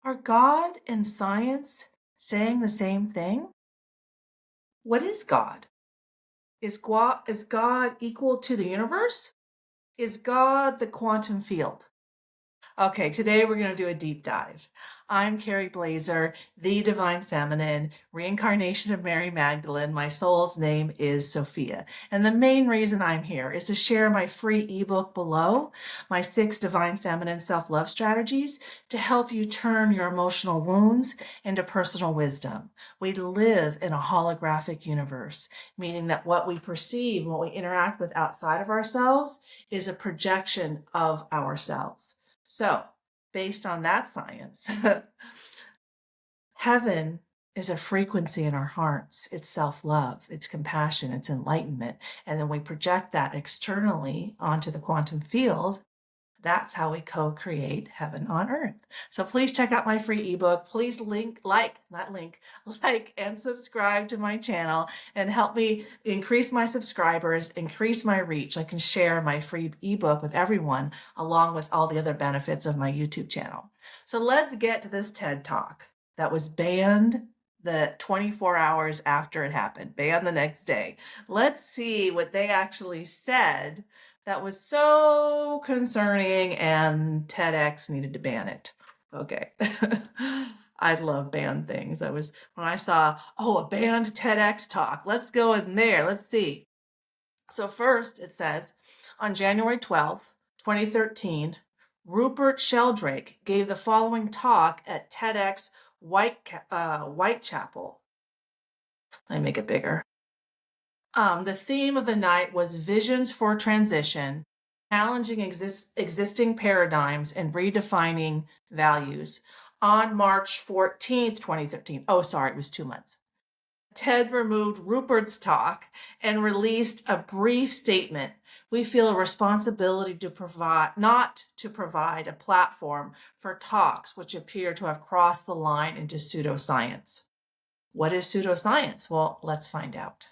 Are God and science saying the same thing? What is God? Is God equal to the universe? Is God the quantum field? Okay, today we're going to do a deep dive. I'm Carrie Blazer, the Divine Feminine, reincarnation of Mary Magdalene. My soul's name is Sophia. And the main reason I'm here is to share my free ebook below, my 6 Divine Feminine self-love strategies to help you turn your emotional wounds into personal wisdom. We live in a holographic universe, meaning that what we perceive and what we interact with outside of ourselves is a projection of ourselves. So, based on that science, heaven is a frequency in our hearts. It's self-love, it's compassion, it's enlightenment. And then we project that externally onto the quantum field. That's how we co-create heaven on earth. So please check out my free ebook. Please like and subscribe to my channel and help me increase my subscribers, increase my reach. I can share my free ebook with everyone along with all the other benefits of my YouTube channel. So let's get to this TED Talk that was banned the 24 hours after it happened, banned the next day. Let's see what they actually said that was so concerning and TEDx needed to ban it. Okay. I love banned things. That was when I saw, a banned TEDx talk. Let's go in there. Let's see. So first it says, on January 12th, 2013, Rupert Sheldrake gave the following talk at TEDx Whitechapel. Let me make it bigger. The theme of the night was visions for transition, challenging existing paradigms and redefining values on March 14th, 2013. Oh, sorry, it was 2 months. TED removed Rupert's talk and released a brief statement. We feel a responsibility to not to provide a platform for talks which appear to have crossed the line into pseudoscience. What is pseudoscience? Well, let's find out.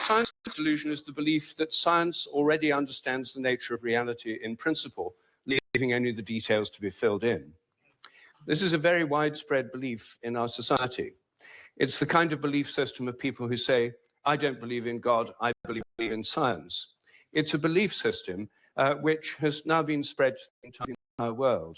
Science delusion is the belief that science already understands the nature of reality in principle, leaving only the details to be filled in. This is a very widespread belief in our society. It's the kind of belief system of people who say, I don't believe in God, I believe in science. It's a belief system which has now been spread to the entire world.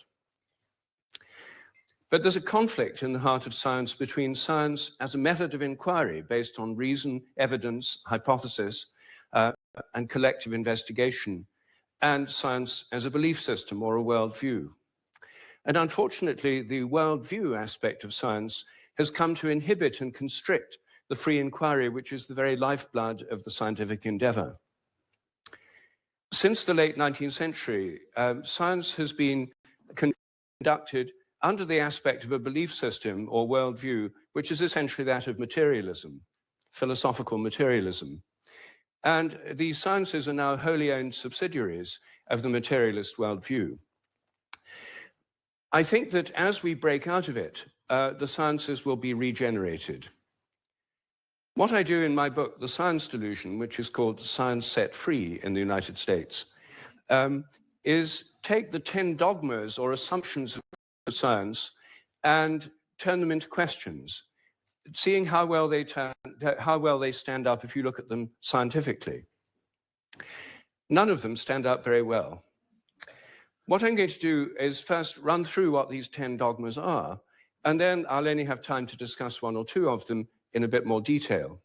But there's a conflict in the heart of science between science as a method of inquiry based on reason, evidence, hypothesis, and collective investigation, and science as a belief system or a worldview. And unfortunately, the worldview aspect of science has come to inhibit and constrict the free inquiry, which is the very lifeblood of the scientific endeavor. Since the late 19th century, science has been conducted under the aspect of a belief system or worldview, which is essentially that of materialism, philosophical materialism. And these sciences are now wholly owned subsidiaries of the materialist worldview. I think that as we break out of it, the sciences will be regenerated. What I do in my book, The Science Delusion, which is called Science Set Free in the United States, is take the 10 dogmas or assumptions of science and turn them into questions, seeing how well they stand up if you look at them scientifically. None of them stand up very well. What I'm going to do is first run through what these 10 dogmas are, and then I'll only have time to discuss 1 or 2 of them in a bit more detail.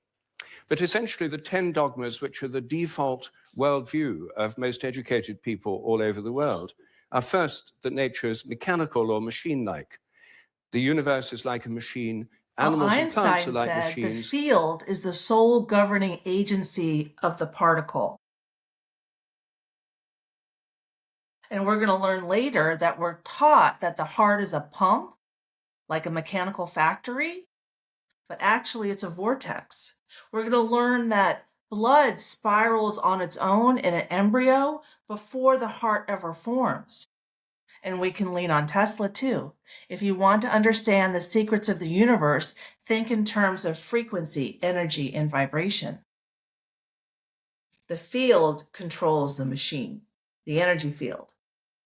But essentially the 10 dogmas, which are the default worldview of most educated people all over the world, are first, that nature is mechanical or machine-like. The universe is like a machine. Animals and plants are like machines. Einstein said the field is the sole governing agency of the particle. And we're going to learn later that we're taught that the heart is a pump, like a mechanical factory, but actually it's a vortex. We're going to learn that blood spirals on its own in an embryo before the heart ever forms. And we can lean on Tesla too. If you want to understand the secrets of the universe, think in terms of frequency, energy, and vibration. The field controls the machine, the energy field,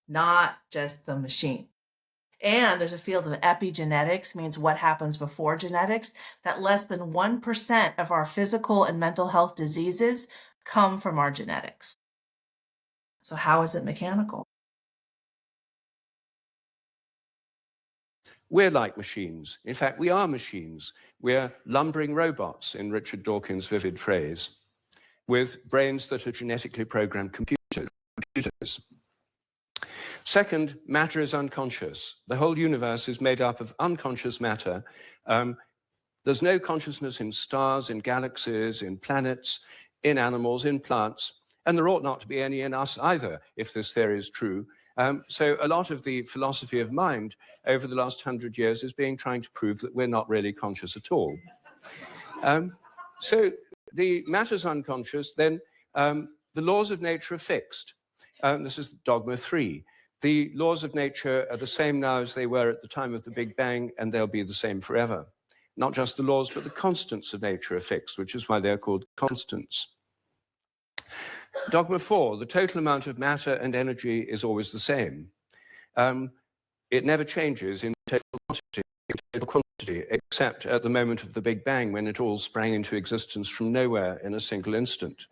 not just the machine. And there's a field of epigenetics, means what happens before genetics, that less than 1% of our physical and mental health diseases come from our genetics. So how is it mechanical? We're like machines. In fact, we are machines. We're lumbering robots, in Richard Dawkins' vivid phrase, with brains that are genetically programmed computers. Second, matter is unconscious. The whole universe is made up of unconscious matter. There's no consciousness in stars, in galaxies, in planets, in animals, in plants, and there ought not to be any in us either, if this theory is true. So a lot of the philosophy of mind over the last 100 years is trying to prove that we're not really conscious at all. So the matter's unconscious, then the laws of nature are fixed. This is dogma 3. The laws of nature are the same now as they were at the time of the Big Bang, and they'll be the same forever. Not just the laws, but the constants of nature are fixed, which is why they're called constants. Dogma 4, the total amount of matter and energy is always the same. It never changes in total quantity, except at the moment of the Big Bang, when it all sprang into existence from nowhere in a single instant.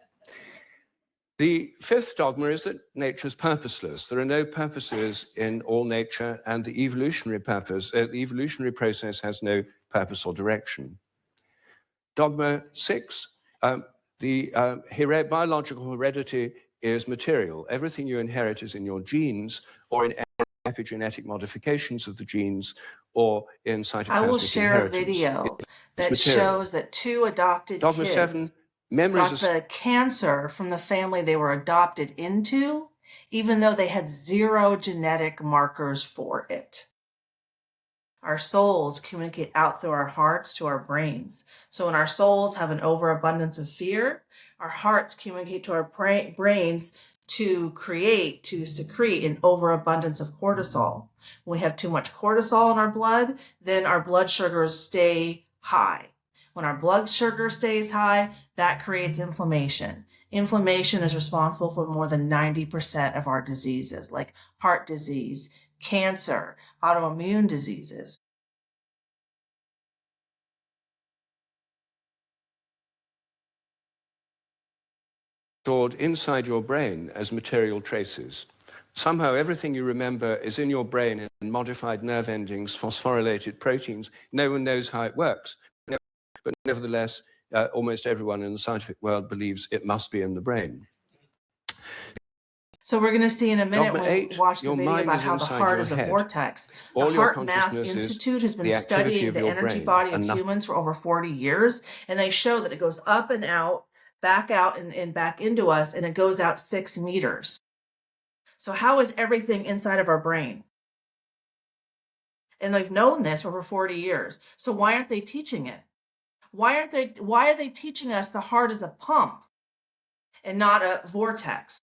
The fifth dogma is that nature is purposeless. There are no purposes in all nature, and the evolutionary process has no purpose or direction. Dogma 6, biological heredity is material. Everything you inherit is in your genes or in epigenetic modifications of the genes or in cytoplasmic inheritance. I will share a video that shows that 2 adopted Dogma kids 7, got the cancer from the family they were adopted into, even though they had 0 genetic markers for it. Our souls communicate out through our hearts to our brains. So when our souls have an overabundance of fear, our hearts communicate to our brains to secrete an overabundance of cortisol. When we have too much cortisol in our blood, then our blood sugars stay high. When our blood sugar stays high, that creates inflammation. Inflammation is responsible for more than 90% of our diseases, like heart disease, cancer, autoimmune diseases. Stored inside your brain as material traces. Somehow everything you remember is in your brain in modified nerve endings, phosphorylated proteins. No one knows how it works. But nevertheless, almost everyone in the scientific world believes it must be in the brain. So we're going to see in a minute when we watch the video about how the heart is a vortex. The Heart Math Institute has been studying the energy body of humans for over 40 years, and they show that it goes up and out, back out and back into us, and it goes out 6 meters. So how is everything inside of our brain? And they've known this for over 40 years. So why aren't they teaching it? Why are they teaching us the heart is a pump and not a vortex?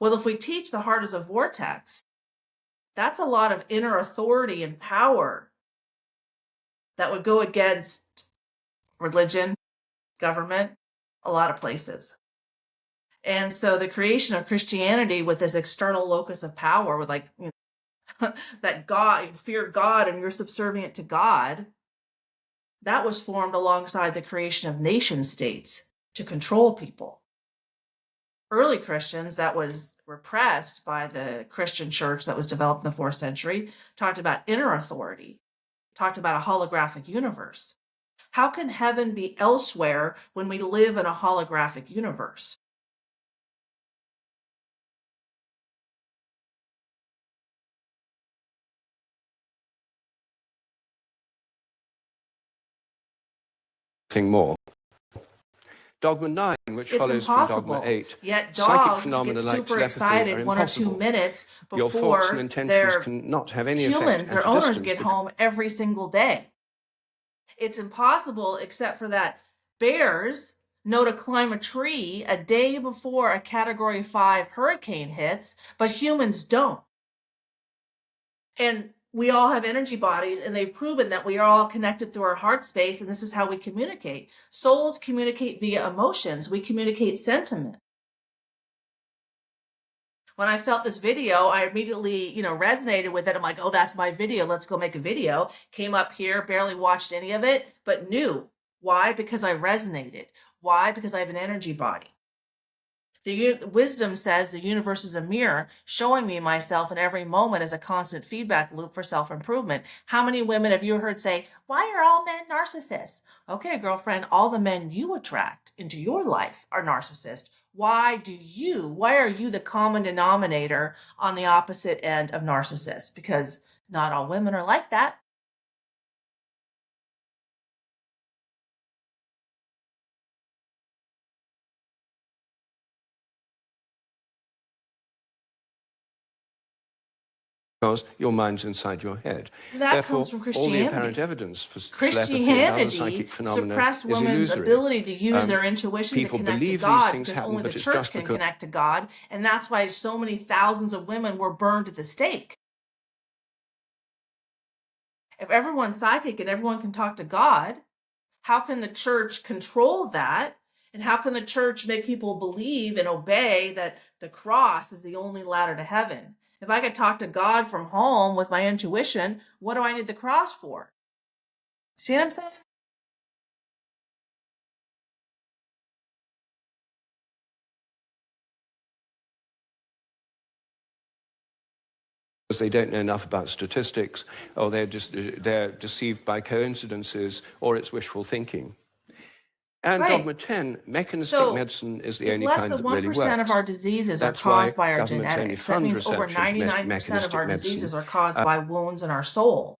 Well, if we teach the heart is a vortex, that's a lot of inner authority and power that would go against religion, government, a lot of places. And so the creation of Christianity with this external locus of power, with that God, you fear God and you're subservient to God, that was formed alongside the creation of nation states to control people. Early Christians, that was repressed by the Christian church that was developed in the 4th century, talked about inner authority, talked about a holographic universe. How can heaven be elsewhere when we live in a holographic universe? More. Dogma 9, which follows from Dogma 8, yet psychic phenomena get like super telepathy excited are 1 or 2 minutes Your thoughts and before intentions their cannot have any humans, effect their owners, get home every single day. It's impossible except for that bears know to climb a tree a day before a Category 5 hurricane hits, but humans don't. And we all have energy bodies, and they've proven that we are all connected through our heart space, and this is how we communicate. Souls communicate via emotions. We communicate sentiment. When I felt this video, I immediately, resonated with it. I'm like, oh, that's my video. Let's go make a video. Came up here, barely watched any of it, but knew. Why? Because I resonated. Why? Because I have an energy body. The wisdom says the universe is a mirror showing me myself in every moment as a constant feedback loop for self-improvement. How many women have you heard say, why are all men narcissists? Okay, girlfriend, all the men you attract into your life are narcissists. Why are you the common denominator on the opposite end of narcissists? Because not all women are like that. Because your mind's inside your head. That Therefore, comes from all the Christianity. apparent evidence for telepathy and other psychic phenomena suppressed is women's illusory. ability to use their intuition to People connect to believe these God, things because happen, only the but it's church just can because connect to God, and that's why so many thousands of women were burned at the stake. If everyone's psychic and everyone can talk to God, how can the church control that? And how can the church make people believe and obey that the cross is the only ladder to heaven? If I could talk to God from home with my intuition, what do I need the cross for? See what I'm saying? they don't know enough about statistics, or they're deceived by coincidences, or it's wishful thinking. And Right. dogma 10, mechanistic medicine is the only kind that really works. Less than 1% of our diseases That's are caused why by our governments only genetics. That fund means over research into 99% of our mechanistic diseases medicine. are caused by wounds in our soul.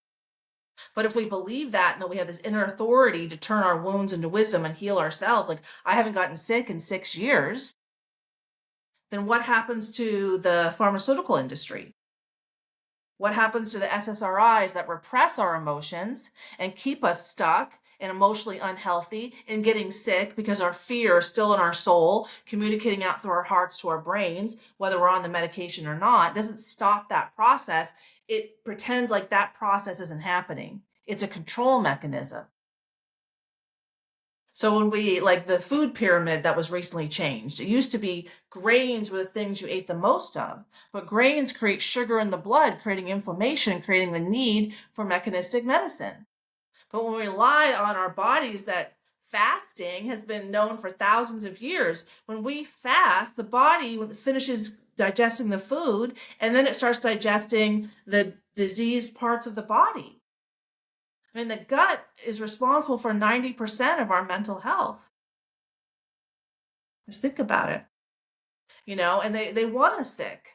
But if we believe that, and that we have this inner authority to turn our wounds into wisdom and heal ourselves, like I haven't gotten sick in 6 years, then what happens to the pharmaceutical industry? What happens to the SSRIs that repress our emotions and keep us stuck and emotionally unhealthy and getting sick because our fear is still in our soul, communicating out through our hearts to our brains, whether we're on the medication or not? It doesn't stop that process. It pretends like that process isn't happening. It's a control mechanism. So when we, like the food pyramid that was recently changed, it used to be grains were the things you ate the most of, but grains create sugar in the blood, creating inflammation, creating the need for mechanistic medicine. But when we rely on our bodies, that fasting has been known for thousands of years. When we fast, the body finishes digesting the food, and then it starts digesting the diseased parts of the body. I mean, the gut is responsible for 90% of our mental health. Just think about it. And they want us sick.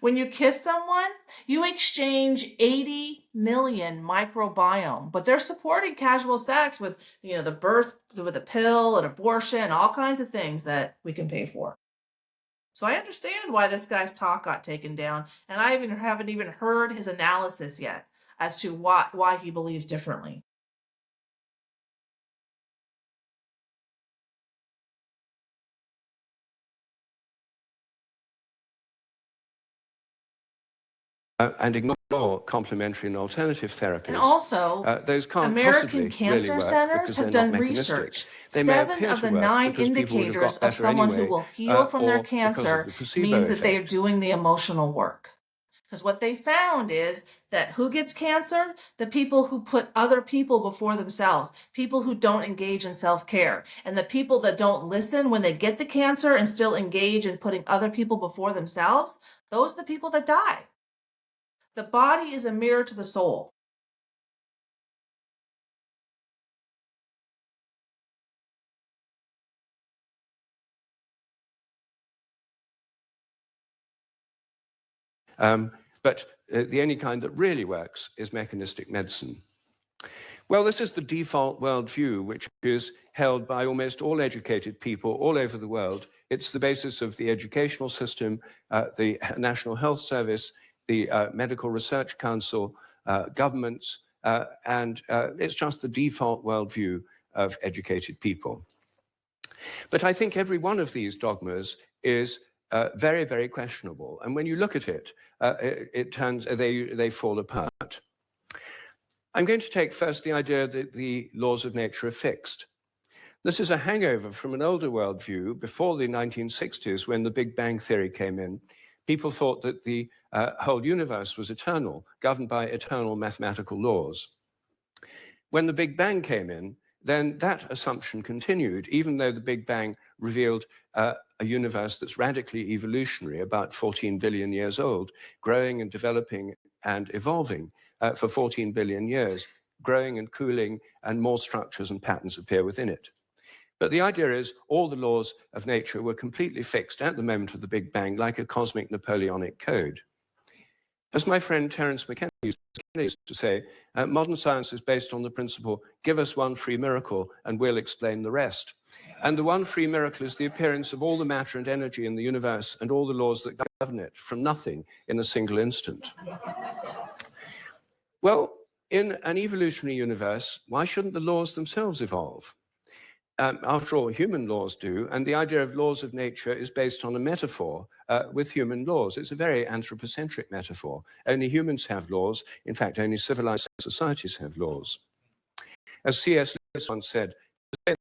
When you kiss someone, you exchange 80 million microbiome, but they're supporting casual sex with, the birth, with a pill, an abortion, all kinds of things that we can pay for. So I understand why this guy's talk got taken down, and I haven't even heard his analysis yet as to why he believes differently. And ignore complementary and alternative therapies. And also, those can't American cancer really centers have done research. They 7 of the 9 indicators of someone who will heal from their cancer means that they are doing the emotional work. Because what they found is that who gets cancer? The people who put other people before themselves, people who don't engage in self-care. And the people that don't listen when they get the cancer and still engage in putting other people before themselves, those are the people that die. The body is a mirror to the soul. But the only kind that really works is mechanistic medicine. Well, this is the default worldview, which is held by almost all educated people all over the world. It's the basis of the educational system, the National Health Service, the Medical Research Council, governments, and it's just the default worldview of educated people. But I think every one of these dogmas is very, very questionable. And when you look at it, it turns they fall apart. I'm going to take first the idea that the laws of nature are fixed. This is a hangover from an older worldview before the 1960s, when the Big Bang theory came in. People thought that the whole universe was eternal, governed by eternal mathematical laws. When the Big Bang came in, then that assumption continued, even though the Big Bang revealed a universe that's radically evolutionary, about 14 billion years old, growing and developing and evolving for 14 billion years, growing and cooling, and more structures and patterns appear within it. But the idea is all the laws of nature were completely fixed at the moment of the Big Bang, like a cosmic Napoleonic code. As my friend Terence McKenna used to say, modern science is based on the principle, give us one free miracle and we'll explain the rest. And the one free miracle is the appearance of all the matter and energy in the universe and all the laws that govern it from nothing in a single instant. Well, in an evolutionary universe, why shouldn't the laws themselves evolve? After all, human laws do, and the idea of laws of nature is based on a metaphor with human laws. It's a very anthropocentric metaphor. Only humans have laws. In fact, only civilized societies have laws. As C.S. Lewis once said, to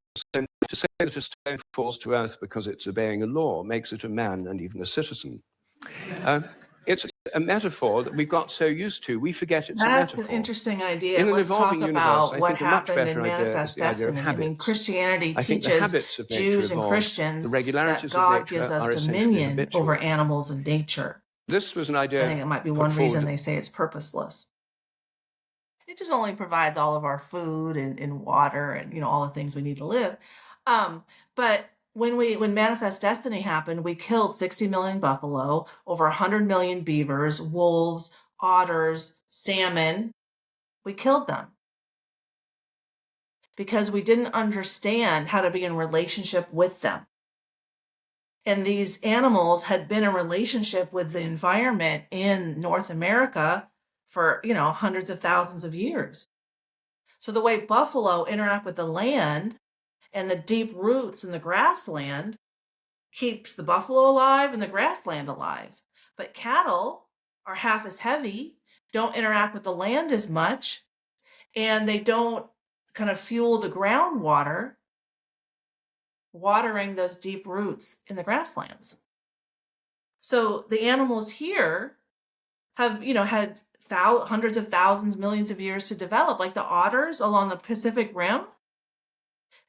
say that a stone falls to earth because it's obeying a law makes it a man and even a citizen. It's a metaphor that we've got so used to, we forget it's a metaphor. That's an interesting idea. In an Let's talk evolving universe, about I what think a much happened in better idea is Manifest the idea of Destiny. I mean, habits. Christianity I think the teaches habits of nature Jews and evolve. Christians The that regularities of God nature gives us are essentially dominion habitual. over animals and nature. This was an idea. I think it might be one reason they say it's purposeless. It just only provides all of our food and water and all the things we need to live. But when Manifest Destiny happened, we killed 60 million buffalo, over 100 million beavers, wolves, otters, salmon. We killed them because we didn't understand how to be in relationship with them. And these animals had been in relationship with the environment in North America for, hundreds of thousands of years. So the way buffalo interact with the land and the deep roots in the grassland keeps the buffalo alive and the grassland alive. But cattle are half as heavy, don't interact with the land as much, and they don't kind of fuel the groundwater, watering those deep roots in the grasslands. So the animals here have, had hundreds of thousands, millions of years to develop, like the otters along the Pacific Rim.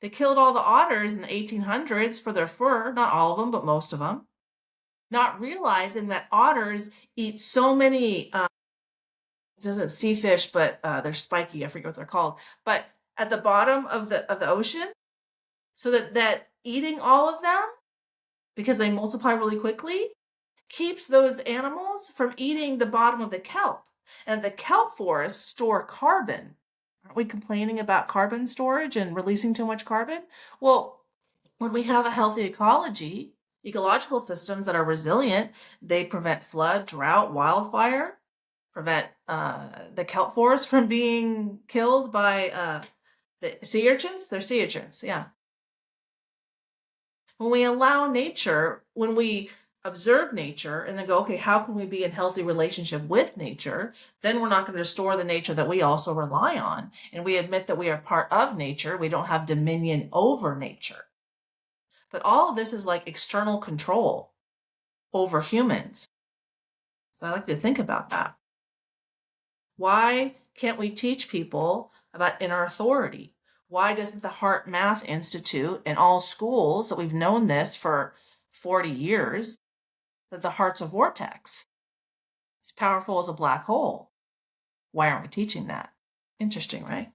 They killed all the otters in the 1800s for their fur, not all of them, but most of them, not realizing that otters eat so many, it isn't sea fish, but they're spiky, I forget what they're called, but at the bottom of the ocean, so that eating all of them, because they multiply really quickly, keeps those animals from eating the bottom of the kelp. And the kelp forests store carbon. Aren't we complaining about carbon storage and releasing too much carbon? Well, when we have a healthy ecological systems that are resilient, they prevent flood, drought, wildfire, prevent the kelp forest from being killed by the sea urchins. They're sea urchins, yeah. When we allow nature, when we observe nature and then go, okay, how can we be in healthy relationship with nature? Then we're not going to restore the nature that we also rely on. And we admit that we are part of nature. We don't have dominion over nature. But all of this is like external control over humans. So I like to think about that. Why can't we teach people about inner authority? Why doesn't the Heart Math Institute and all schools that we've known this for 40 years, that the heart's a vortex? It's powerful as a black hole. Why aren't we teaching that? Interesting, right?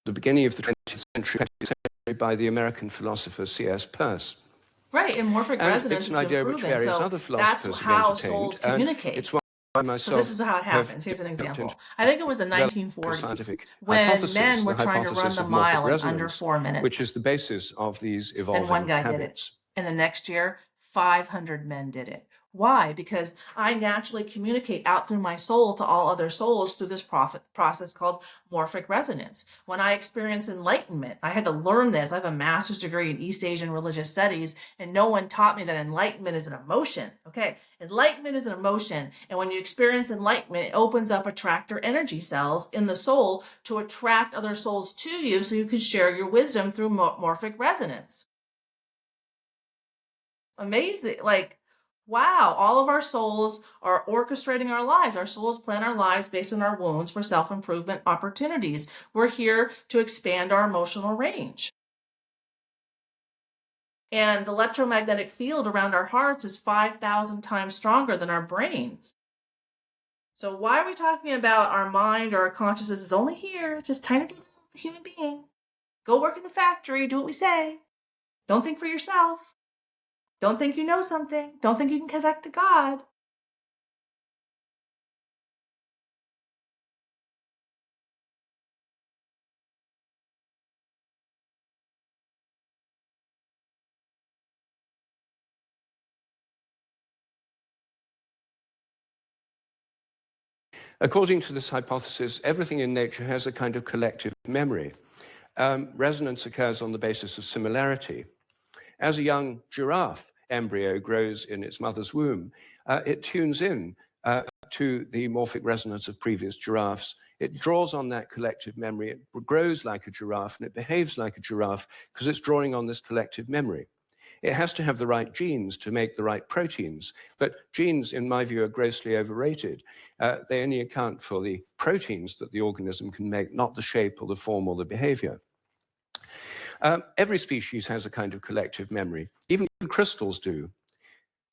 The beginning of the 20th century by the American philosopher C.S. Peirce. Right, and morphic resonance it's an idea which various other philosophers that's how have souls entertained. communicate. It's one myself So this is how it have happens. Here's an developed example. I think it was the relevant 1940s scientific when hypothesis, men the were trying to run hypothesis the of morphic mile in under resonance, 4 which is minutes. the basis of these Then one evolving guy did it. habits. And the next year, 500 men did it. Why? Because I naturally communicate out through my soul to all other souls through this process called morphic resonance. When I experience enlightenment, I had to learn this. I have a master's degree in East Asian religious studies, and no one taught me that enlightenment is an emotion. Okay, enlightenment is an emotion, and when you experience enlightenment, it opens up attractor energy cells in the soul to attract other souls to you so you can share your wisdom through morphic resonance. Amazing. Like, wow, all of our souls are orchestrating our lives. Our souls plan our lives based on our wounds for self-improvement opportunities. We're here to expand our emotional range. And the electromagnetic field around our hearts is 5,000 times stronger than our brains. So why are we talking about our mind or our consciousness is only here, just tiny little human being? Go work in the factory, do what we say. Don't think for yourself. Don't think you know something. Don't think you can connect to God. According to this hypothesis, everything in nature has a kind of collective memory. Resonance occurs on the basis of similarity. As a young giraffe embryo grows in its mother's womb, it tunes in to the morphic resonance of previous giraffes. It draws on that collective memory. It grows like a giraffe and it behaves like a giraffe because it's drawing on this collective memory. It has to have the right genes to make the right proteins. But genes, in my view, are grossly overrated. They only account for the proteins that the organism can make, not the shape or the form or the behavior. Every species has a kind of collective memory. Even crystals do.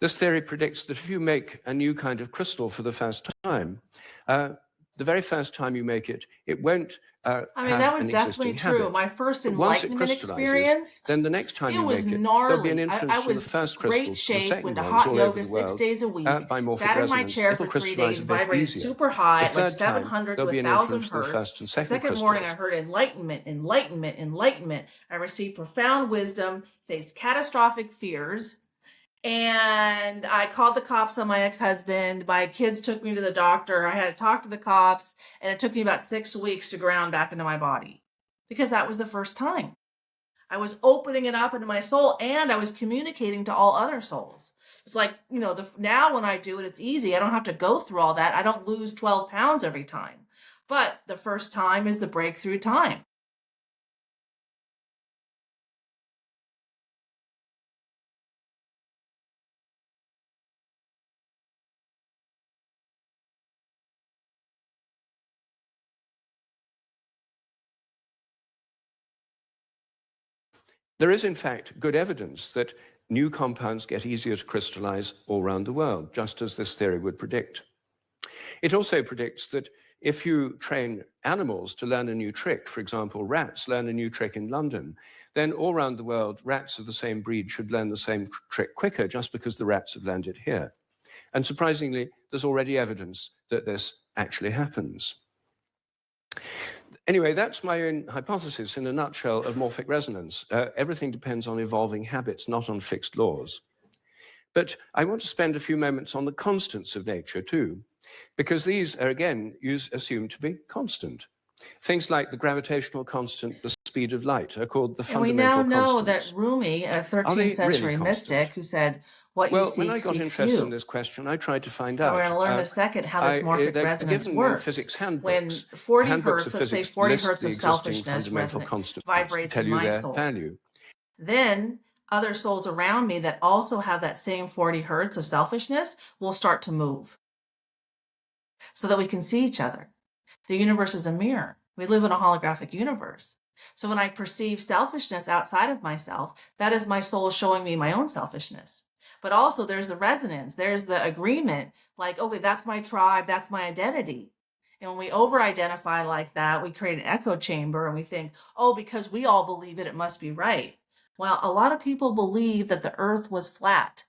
This theory predicts that if you make a new kind of crystal for the first time, the very first time you make it, it won't I mean, have that was an definitely existing true. habit. My first But once it enlightenment crystallizes, experience, then the next time it you was make it, there'll be an gnarly. influence I from the was first great crystals to the shape, went second to ones hot all over yoga the 6 world days a week, by morphic sat in my resonance. chair It'll for 3 crystallize days, a bit vibrated easier. super high, The like third time, 700 there'll to be an 1,000 influence from the hertz. first and The second second morning, I crystals. heard enlightenment, enlightenment, enlightenment. I received profound wisdom, faced catastrophic fears, and I called the cops on my ex-husband. My kids took me to the doctor. I had to talk to the cops, and it took me about 6 weeks to ground back into my body because that was the first time. I was opening it up into my soul, and I was communicating to all other souls. It's like, now when I do it, it's easy. I don't have to go through all that. I don't lose 12 pounds every time. But the first time is the breakthrough time. There is, in fact, good evidence that new compounds get easier to crystallize all around the world, just as this theory would predict. It also predicts that if you train animals to learn a new trick, for example, rats learn a new trick in London, then all around the world, rats of the same breed should learn the same trick quicker just because the rats have learned it here. And surprisingly, there's already evidence that this actually happens. Anyway, that's my own hypothesis in a nutshell of morphic resonance. Everything depends on evolving habits, not on fixed laws. But I want to spend a few moments on the constants of nature too, because these are, again, assumed to be constant. Things like the gravitational constant, the speed of light, are called the And we fundamental now know constants. that Rumi, a Are 13th they really century constant? mystic who said, what you Well, when I seek got seeks interested in you. this question, I tried to find And we're out. going to learn in a second how this morphic they're resonance given in works. physics When handbooks. 40 Handbooks hertz, of let's say physics 40 list hertz the of existing selfishness fundamental constants, vibrates tell in you my their soul. value. Then other souls around me that also have that same 40 hertz of selfishness will start to move so that we can see each other. The universe is a mirror. We live in a holographic universe. So when I perceive selfishness outside of myself, that is my soul showing me my own selfishness. But also there's the resonance, there's the agreement, like, okay, that's my tribe, that's my identity. And when we over-identify like that, we create an echo chamber and we think, oh, because we all believe it, it must be right. Well, a lot of people believe that the earth was flat,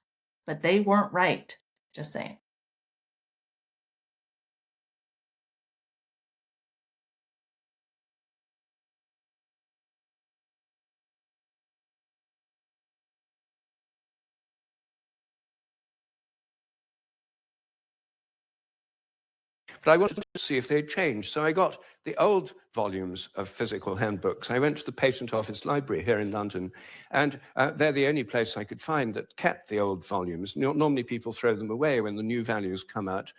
but they weren't right. Just saying. but I wanted to see if they'd changed. So I got the old volumes of physical handbooks. I went to the Patent Office Library here in London, and they're the only place I could find that kept the old volumes. Normally people throw them away when the new values come out.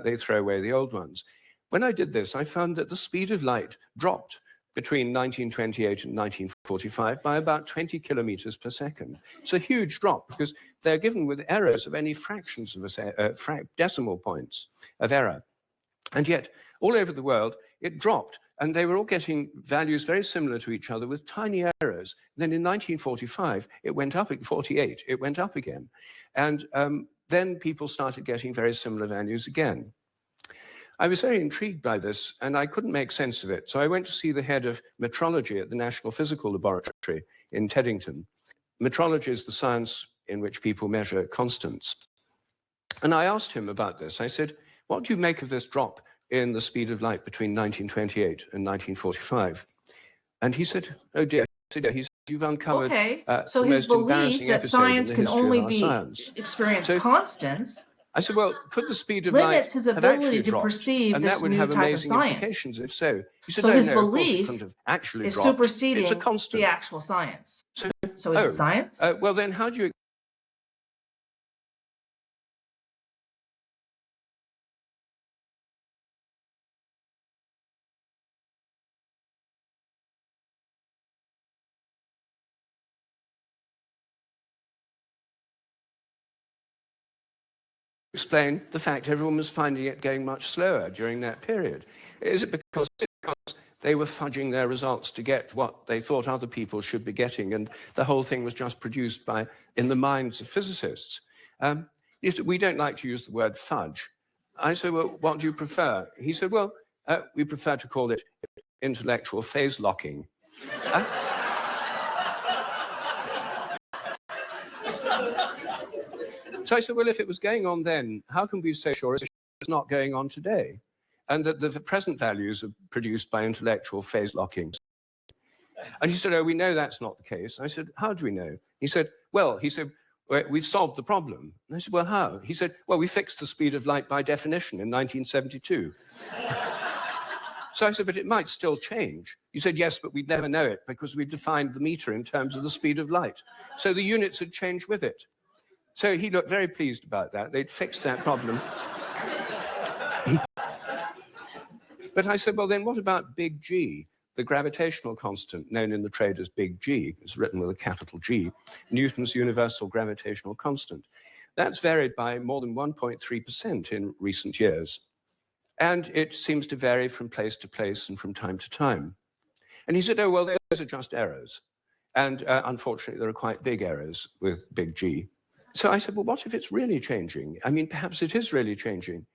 They throw away the old ones. When I did this, I found that the speed of light dropped between 1928 and 1945 by about 20 kilometers per second. It's a huge drop because they're given with errors of any fractions of decimal points of error. And yet, all over the world, it dropped, and they were all getting values very similar to each other with tiny errors. And then in 1945, it went up at 48, it went up again. And then people started getting very similar values again. I was very intrigued by this, and I couldn't make sense of it. So I went to see the head of metrology at the National Physical Laboratory in Teddington. Metrology is the science in which people measure constants. And I asked him about this. I said, what do you make of this drop in the speed of light between 1928 and 1945? And he said, oh dear, he said, you've uncovered so the his most belief embarrassing that episode science in the can history only of our be science. experience constants I said, well, could the speed of limits light his have ability actually to dropped? perceive And this that would new have type of amazing science. implications if so. He said, So no, his no, of course it belief couldn't have actually is dropped. It's a superseding constant. the actual science. So is it science? Well, then how do you explain the fact everyone was finding it going much slower during that period? Is it because they were fudging their results to get what they thought other people should be getting, and the whole thing was just produced in the minds of physicists? We don't like to use the word fudge. I said, well, what do you prefer? He said, well, we prefer to call it intellectual phase locking. So I said, well, if it was going on then, how can we say sure it's not going on today? And that the present values are produced by intellectual phase locking. And he said, oh, we know that's not the case. I said, how do we know? He said, we've solved the problem. And I said, well, how? He said, well, we fixed the speed of light by definition in 1972. So I said, but it might still change. He said, yes, but we'd never know it because we've defined the meter in terms of the speed of light. So the units had changed with it. So he looked very pleased about that. They'd fixed that problem. But I said, well, then what about big G, the gravitational constant known in the trade as big G? It's written with a capital G, Newton's universal gravitational constant. That's varied by more than 1.3% in recent years. And it seems to vary from place to place and from time to time. And he said, oh, well, those are just errors. And unfortunately, there are quite big errors with big G. So I said, well, what if it's really changing? I mean, perhaps it is really changing.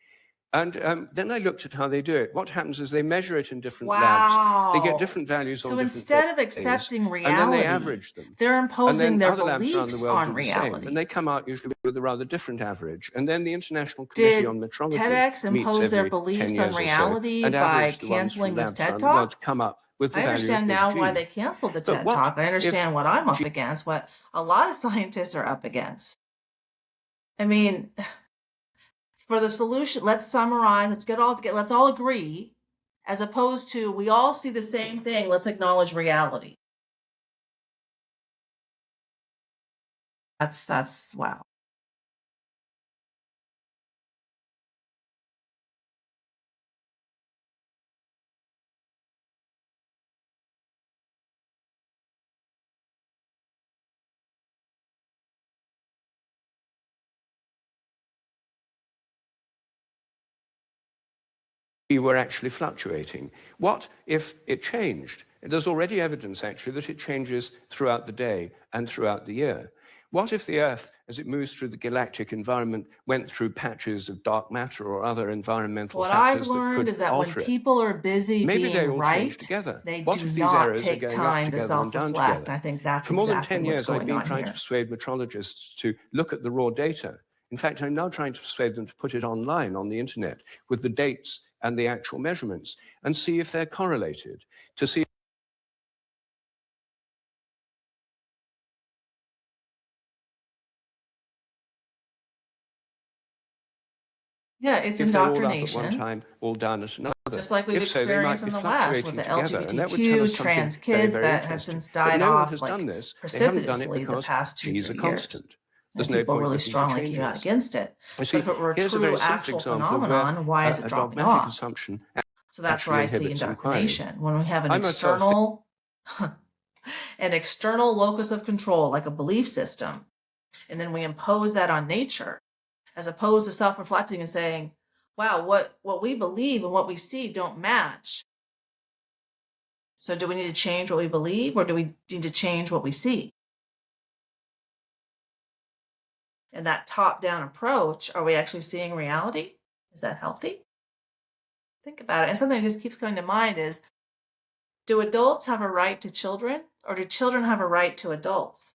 And then I looked at how they do it. What happens is they measure it in different labs. They get different values on different days. So instead of accepting reality, and then they average them. They're imposing their other labs around the beliefs world on do the reality. same, and they come out usually with a rather different average. And then the International Committee on Metrology TEDx impose their beliefs on reality by canceling this TED Talk? To come up with the I understand now why they canceled the TED Talk. I understand what I'm up against, what a lot of scientists are up against. I mean, for the solution, let's summarize, let's all agree, as opposed to we all see the same thing, let's acknowledge reality. That's wow. Were actually fluctuating. What if it changed? There's already evidence, actually, that it changes throughout the day and throughout the year. What if the Earth, as it moves through the galactic environment, went through patches of dark matter or other environmental factors that could alter it? What I've learned is that when people are busy being right, they do not take time to self-reflect. I think that's exactly what's going on. For more than 10 years, I've been trying to persuade metrologists to look at the raw data. In fact, I'm now trying to persuade them to put it online on the internet with the dates and the actual measurements and see if they're correlated, to see Yeah, it's If they're all up at one indoctrination. time, all down at another. Just like we've If so, they might experienced be in the West with fluctuating the together, and that would tell LGBTQ us something trans very, kids very that has interesting. since But died no one off has like done this. They haven't done it precipitously the because past two, G is 3 a years. constant. And There's no people point really looking for strongly came out changes. against it. You But see, if it were a here's a true very simple actual example of where phenomenon, why is it a dropping dogmatic off? assumption So that's where actually I see inhibits inquiry. indoctrination. When we have an I myself think external an external locus of control, like a belief system, and then we impose that on nature, as opposed to self-reflecting and saying, wow, what we believe and what we see don't match. So do we need to change what we believe, or do we need to change what we see? And that top-down approach, are we actually seeing reality? Is that healthy? Think about it. And something that just keeps coming to mind is, do adults have a right to children, or do children have a right to adults?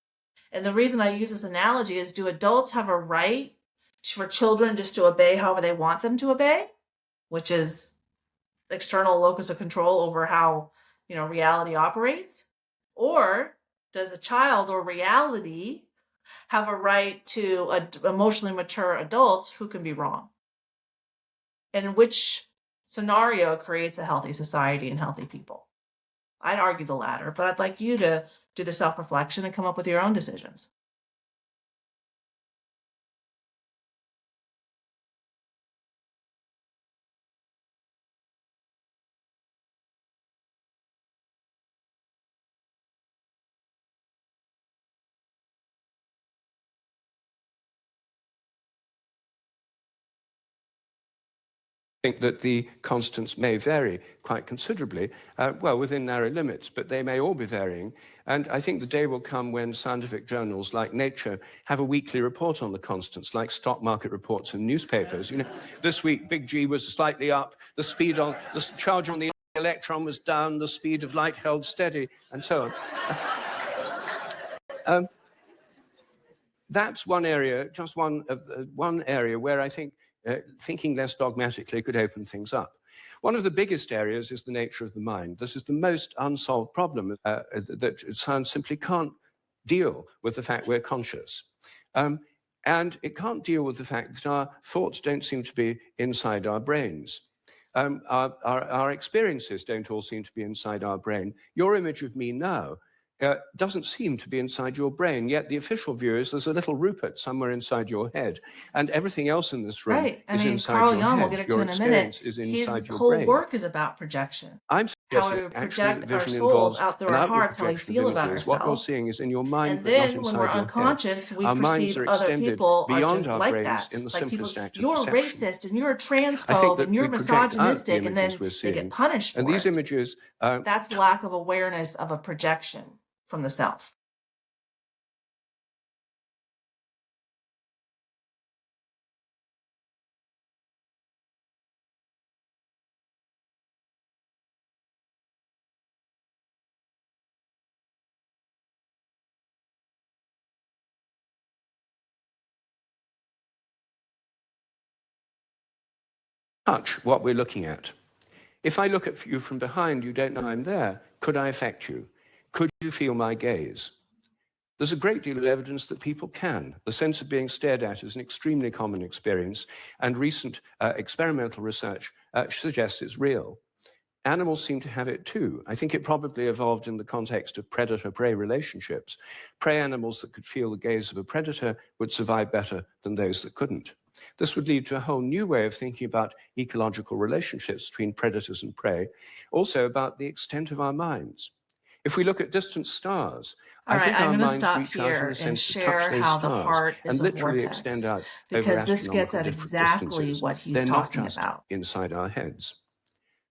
And the reason I use this analogy is, do adults have a right for children just to obey however they want them to obey, which is external locus of control over how, reality operates? Or does a child or reality have a right to emotionally mature adults who can be wrong? And which scenario creates a healthy society and healthy people? I'd argue the latter, but I'd like you to do the self-reflection and come up with your own decisions. think that the constants may vary quite considerably, within narrow limits, but they may all be varying. And I think the day will come when scientific journals like Nature have a weekly report on the constants, like stock market reports in newspapers. This week, big G was slightly up, the charge on the electron was down, the speed of light held steady, and so on. That's one area, just one area where I think thinking less dogmatically could open things up. One of the biggest areas is the nature of the mind. This is the most unsolved problem that science simply can't deal with the fact we're conscious. And it can't deal with the fact that our thoughts don't seem to be inside our brains. Our experiences don't all seem to be inside our brain. Your image of me now doesn't seem to be inside your brain, yet the official view is there's a little Rupert somewhere inside your head, and everything else in this room is inside Carl your Jung, head. we'll get Your into in a minute. experience is inside His your whole brain. work is about projection. I'm How suggesting we actually project that our vision souls involves out through an our outward hearts, how we projection feel of about images. What you're ourselves. seeing is in your mind, And but not then when inside we're your head. unconscious, we Our minds perceive are other extended people are beyond just our like brains that. in the Like people, simplest act of you're perception. racist and you're a I think transphobe that and you're we project out the misogynistic, and images then we're they seeing, get punished for and these it. images That's lack of awareness of a projection from the self. touch what we're looking at. If I look at you from behind, you don't know I'm there. Could I affect you? Could you feel my gaze? There's a great deal of evidence that people can. The sense of being stared at is an extremely common experience, and recent experimental research suggests it's real. Animals seem to have it too. I think it probably evolved in the context of predator-prey relationships. Prey animals that could feel the gaze of a predator would survive better than those that couldn't. This would lead to a whole new way of thinking about ecological relationships between predators and prey, also about the extent of our minds. If we look at distant stars, I think our minds reach out in the sense to touch those stars and literally extend out over astronomical distances. They're not just inside our heads.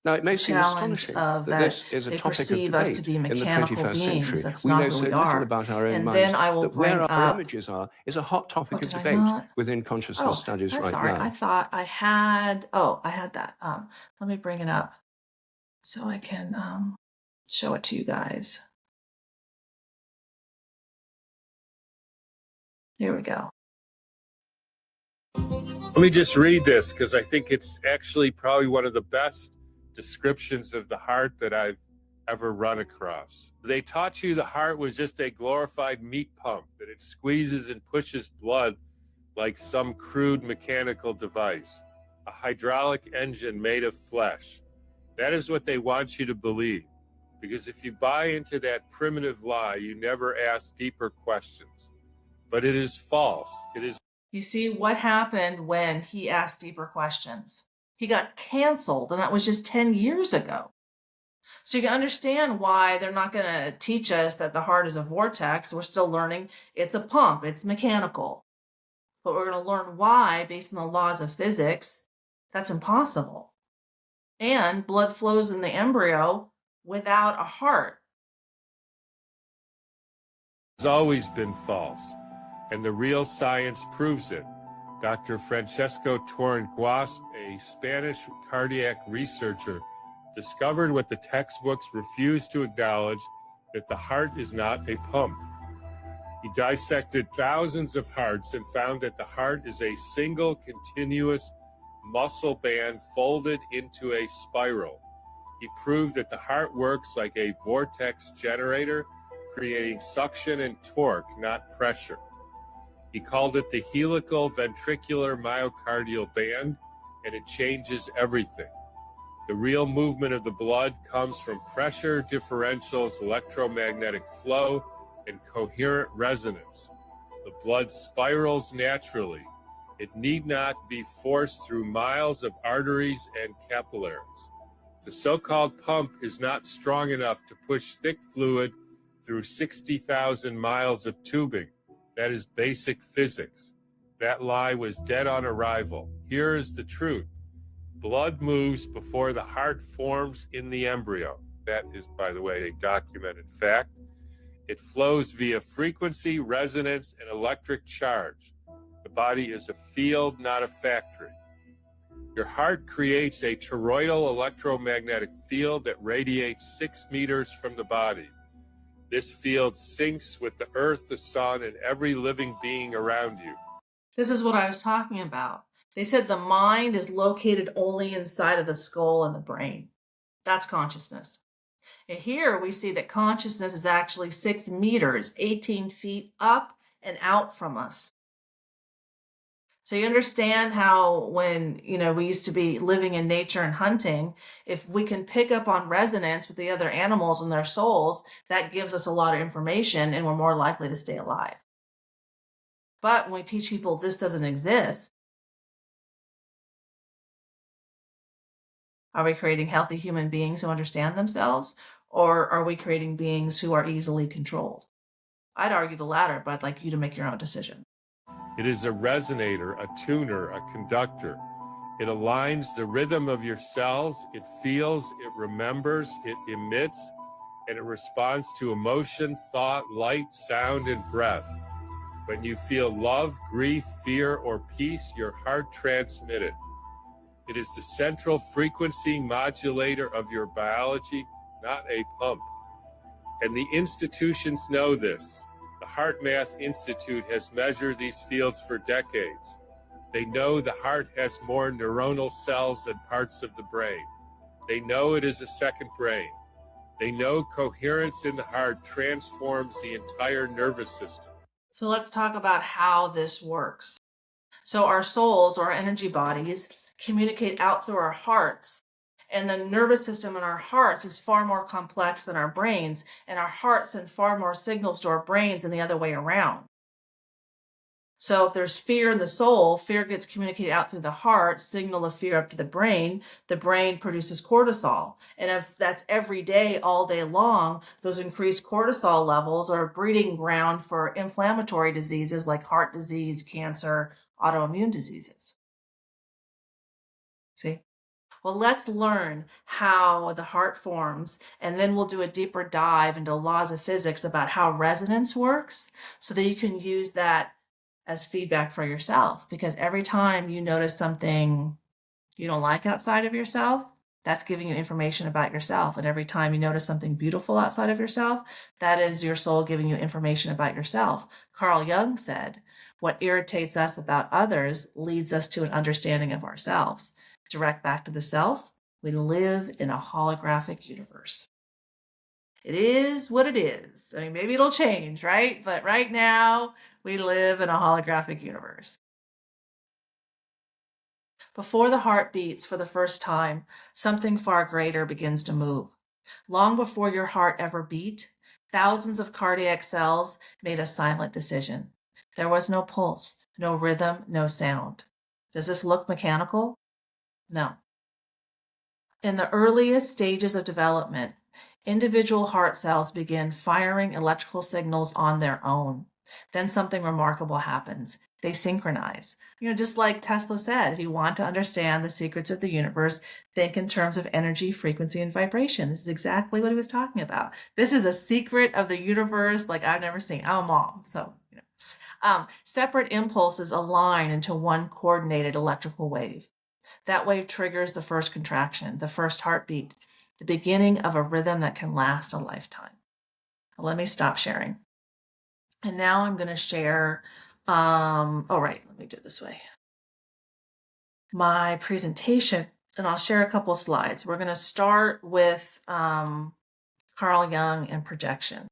Now, it may seem astonishing that this is a topic of debate in the 21st century. We know so little about our own minds that where our images are is a hot topic of debate within consciousness studies right now. I thought I had, I had that. Let me bring it up so I can show it to you guys. Here we go. Let me just read this because I think it's actually probably one of the best descriptions of the heart that I've ever run across. They taught you the heart was just a glorified meat pump, that it squeezes and pushes blood like some crude mechanical device. a hydraulic engine made of flesh. That is what they want you to believe. Because if you buy into that primitive lie, you never ask deeper questions. But it is false. It is. You see what happened when he asked deeper questions? He got canceled, and that was just 10 years ago. So you can understand why they're not going to teach us that the heart is a vortex. We're still learning it's a pump, it's mechanical. But we're going to learn why, based on the laws of physics, that's impossible. And blood flows in the embryo without a heart. Has always been false, and the real science proves it. Dr. Francesco Torrenguas, a Spanish cardiac researcher, discovered what the textbooks refuse to acknowledge, that the heart is not a pump. He dissected thousands of hearts and found that the heart is a single continuous muscle band folded into a spiral. He proved that the heart works like a vortex generator, creating suction and torque, not pressure. He called it the helical ventricular myocardial band, and it changes everything. The real movement of the blood comes from pressure differentials, electromagnetic flow, and coherent resonance. The blood spirals naturally. It need not be forced through miles of arteries and capillaries. The so-called pump is not strong enough to push thick fluid through 60,000 miles of tubing. That is basic physics. That lie was dead on arrival. Here is the truth. Blood moves before the heart forms in the embryo. That is, by the way, a documented fact. It flows via frequency, resonance, and electric charge. The body is a field, not a factory. Your heart creates a toroidal electromagnetic field that radiates 6 meters from the body. This field syncs with the earth, the sun, and every living being around you. This is what I was talking about. They said the mind is located only inside of the skull and the brain. That's consciousness. And here we see that consciousness is actually 6 meters, 18 feet up and out from us. So you understand how when, we used to be living in nature and hunting, if we can pick up on resonance with the other animals and their souls, that gives us a lot of information and we're more likely to stay alive. But when we teach people this doesn't exist, are we creating healthy human beings who understand themselves, or are we creating beings who are easily controlled? I'd argue the latter, but I'd like you to make your own decision. It is a resonator, a tuner, a conductor. It aligns the rhythm of your cells. It feels, it remembers, it emits, and it responds to emotion, thought, light, sound, and breath. When you feel love, grief, fear, or peace, your heart transmits it. It is the central frequency modulator of your biology, not a pump. And the institutions know this. The Heart Math Institute has measured these fields for decades. They know the heart has more neuronal cells than parts of the brain. They know it is a second brain. They know coherence in the heart transforms the entire nervous system. So let's talk about how this works. So our souls, or our energy bodies, communicate out through our hearts. And the nervous system in our hearts is far more complex than our brains, and our hearts send far more signals to our brains than the other way around. So if there's fear in the soul, fear gets communicated out through the heart, signal of fear up to the brain produces cortisol. And if that's every day, all day long, those increased cortisol levels are a breeding ground for inflammatory diseases like heart disease, cancer, autoimmune diseases. See? Well, let's learn how the heart forms, and then we'll do a deeper dive into laws of physics about how resonance works so that you can use that as feedback for yourself. Because every time you notice something you don't like outside of yourself, that's giving you information about yourself. And every time you notice something beautiful outside of yourself, that is your soul giving you information about yourself. Carl Jung said, what irritates us about others leads us to an understanding of ourselves. Direct back to the self, we live in a holographic universe. It is what it is. I mean, maybe it'll change, right? But right now, we live in a holographic universe. Before the heart beats for the first time, something far greater begins to move. Long before your heart ever beat, thousands of cardiac cells made a silent decision. There was no pulse, no rhythm, no sound. Does this look mechanical? No. In the earliest stages of development, individual heart cells begin firing electrical signals on their own. Then something remarkable happens. They synchronize. Just like Tesla said, if you want to understand the secrets of the universe, think in terms of energy, frequency, and vibration. This is exactly what he was talking about. This is a secret of the universe like I've never seen. I'm a mom, so separate impulses align into one coordinated electrical wave. That wave triggers the first contraction, the first heartbeat, the beginning of a rhythm that can last a lifetime. Let me stop sharing. And now I'm going to share, let me do it this way. My presentation, and I'll share a couple slides. We're going to start with Carl Jung and projection.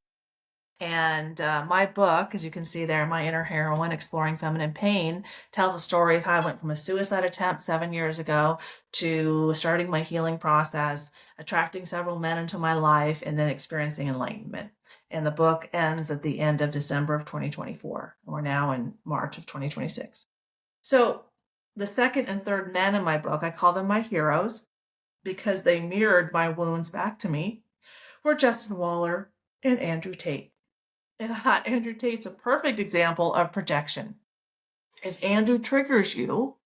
And my book, as you can see there, My Inner Heroine, Exploring Feminine Pain, tells a story of how I went from a suicide attempt 7 years ago to starting my healing process, attracting several men into my life, and then experiencing enlightenment. And the book ends at the end of December of 2024. We're now in March of 2026. So the second and third men in my book, I call them my heroes because they mirrored my wounds back to me, were Justin Waller and Andrew Tate. And I thought Andrew Tate's a perfect example of projection. If Andrew triggers you,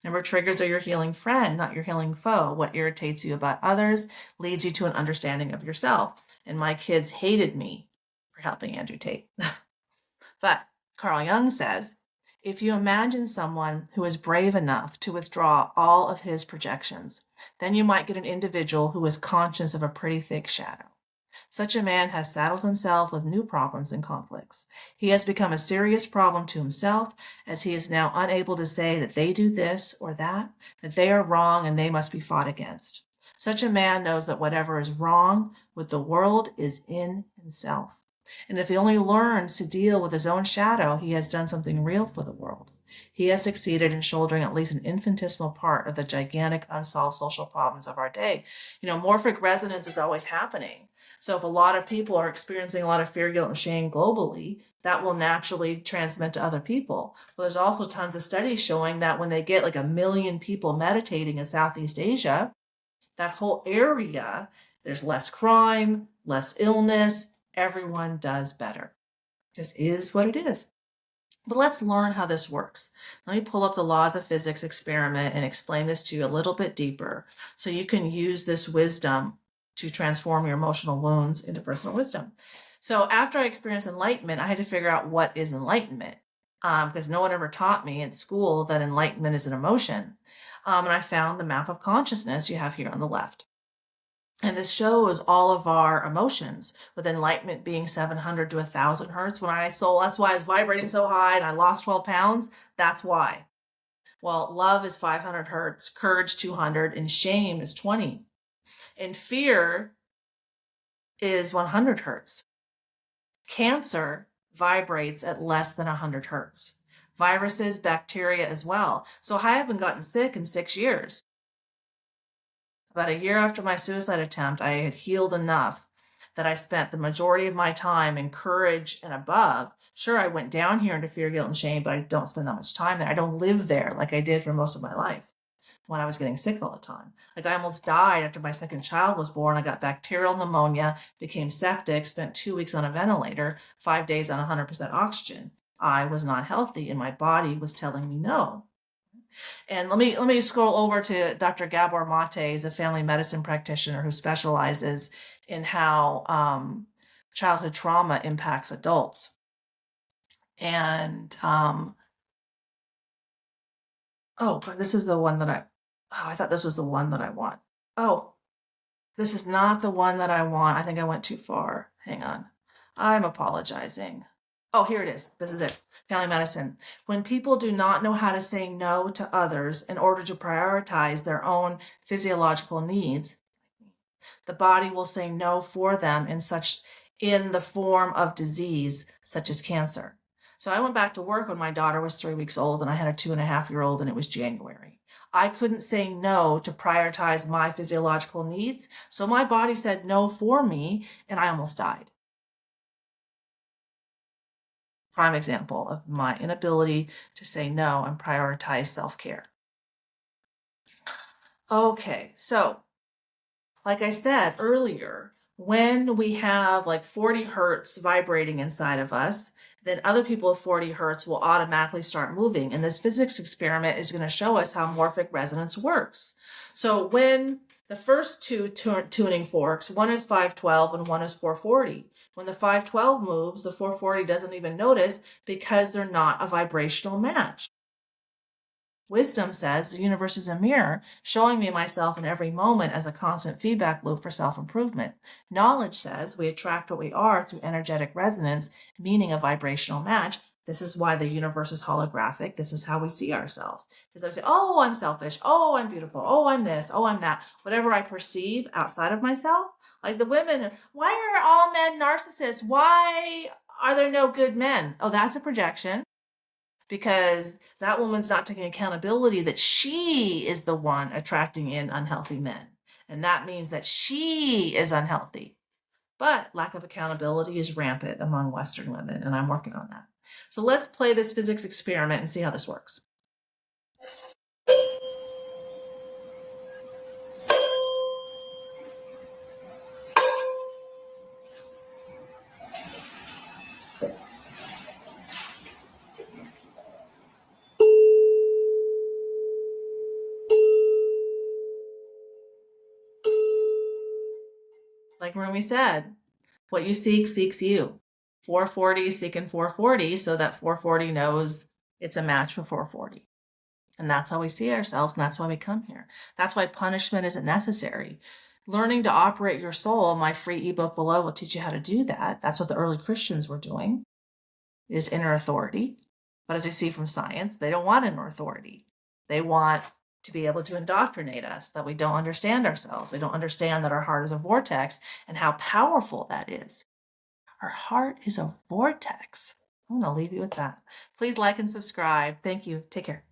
remember, triggers are your healing friend, not your healing foe. What irritates you about others leads you to an understanding of yourself. And my kids hated me for helping Andrew Tate. But Carl Jung says, if you imagine someone who is brave enough to withdraw all of his projections, then you might get an individual who is conscious of a pretty thick shadow. Such a man has saddled himself with new problems and conflicts. He has become a serious problem to himself, as he is now unable to say that they do this or that they are wrong and they must be fought against. Such a man knows that whatever is wrong with the world is in himself. And if he only learns to deal with his own shadow, he has done something real for the world. He has succeeded in shouldering at least an infinitesimal part of the gigantic unsolved social problems of our day. Morphic resonance is always happening. So if a lot of people are experiencing a lot of fear, guilt, and shame globally, that will naturally transmit to other people. Well, there's also tons of studies showing that when they get like 1 million people meditating in Southeast Asia, that whole area, there's less crime, less illness, everyone does better. This is what it is. But let's learn how this works. Let me pull up the laws of physics experiment and explain this to you a little bit deeper so you can use this wisdom to transform your emotional wounds into personal wisdom. So after I experienced enlightenment, I had to figure out what is enlightenment, because no one ever taught me in school that enlightenment is an emotion. And I found the map of consciousness you have here on the left. And this shows all of our emotions, with enlightenment being 700 to 1,000 hertz. That's why I was vibrating so high and I lost 12 pounds. That's why. Well, love is 500 hertz, courage 200, and shame is 20. And fear is 100 hertz. Cancer vibrates at less than 100 hertz. Viruses, bacteria as well. So I haven't gotten sick in 6 years. About a year after my suicide attempt, I had healed enough that I spent the majority of my time in courage and above. Sure, I went down here into fear, guilt, and shame, but I don't spend that much time there. I don't live there like I did for most of my life when I was getting sick all the time. Like, I almost died after my second child was born. I got bacterial pneumonia, became septic, spent 2 weeks on a ventilator, 5 days on 100% oxygen. I was not healthy and my body was telling me no. And let me scroll over to Dr. Gabor Mate. He's a family medicine practitioner who specializes in how childhood trauma impacts adults. And this is the one that I thought this was the one that I want. Oh, this is not the one that I want. I think I went too far. Hang on. I'm apologizing. Oh, here it is. This is it. Family medicine. When people do not know how to say no to others in order to prioritize their own physiological needs, the body will say no for them in the form of disease, such as cancer. So I went back to work when my daughter was 3 weeks old and I had a 2.5-year-old and it was January. I couldn't say no to prioritize my physiological needs, so my body said no for me, and I almost died. Prime example of my inability to say no and prioritize self-care. Okay, so like I said earlier, when we have like 40 hertz vibrating inside of us, then other people with 40 hertz will automatically start moving. And this physics experiment is going to show us how morphic resonance works. So when the first two tuning forks, one is 512 and one is 440. When the 512 moves, the 440 doesn't even notice because they're not a vibrational match. Wisdom says the universe is a mirror, showing me myself in every moment as a constant feedback loop for self-improvement. Knowledge says we attract what we are through energetic resonance, meaning a vibrational match. This is why the universe is holographic. This is how we see ourselves. Because I say, oh, I'm selfish. Oh, I'm beautiful. Oh, I'm this. Oh, I'm that. Whatever I perceive outside of myself, like the women, why are all men narcissists? Why are there no good men? Oh, that's a projection. Because that woman's not taking accountability that she is the one attracting in unhealthy men. And that means that she is unhealthy. But lack of accountability is rampant among Western women, and I'm working on that. So let's play this physics experiment and see how this works. Like Rumi said, what you seek seeks you. 440 is seeking 440 so that 440 knows it's a match for 440. And that's how we see ourselves, and that's why we come here. That's why punishment isn't necessary. Learning to operate your soul, my free ebook below will teach you how to do that. That's what the early Christians were doing, is inner authority. But as we see from science, they don't want inner authority. They want to be able to indoctrinate us, that we don't understand ourselves. We don't understand that our heart is a vortex and how powerful that is. Our heart is a vortex. I'm going to leave you with that. Please like and subscribe. Thank you. Take care.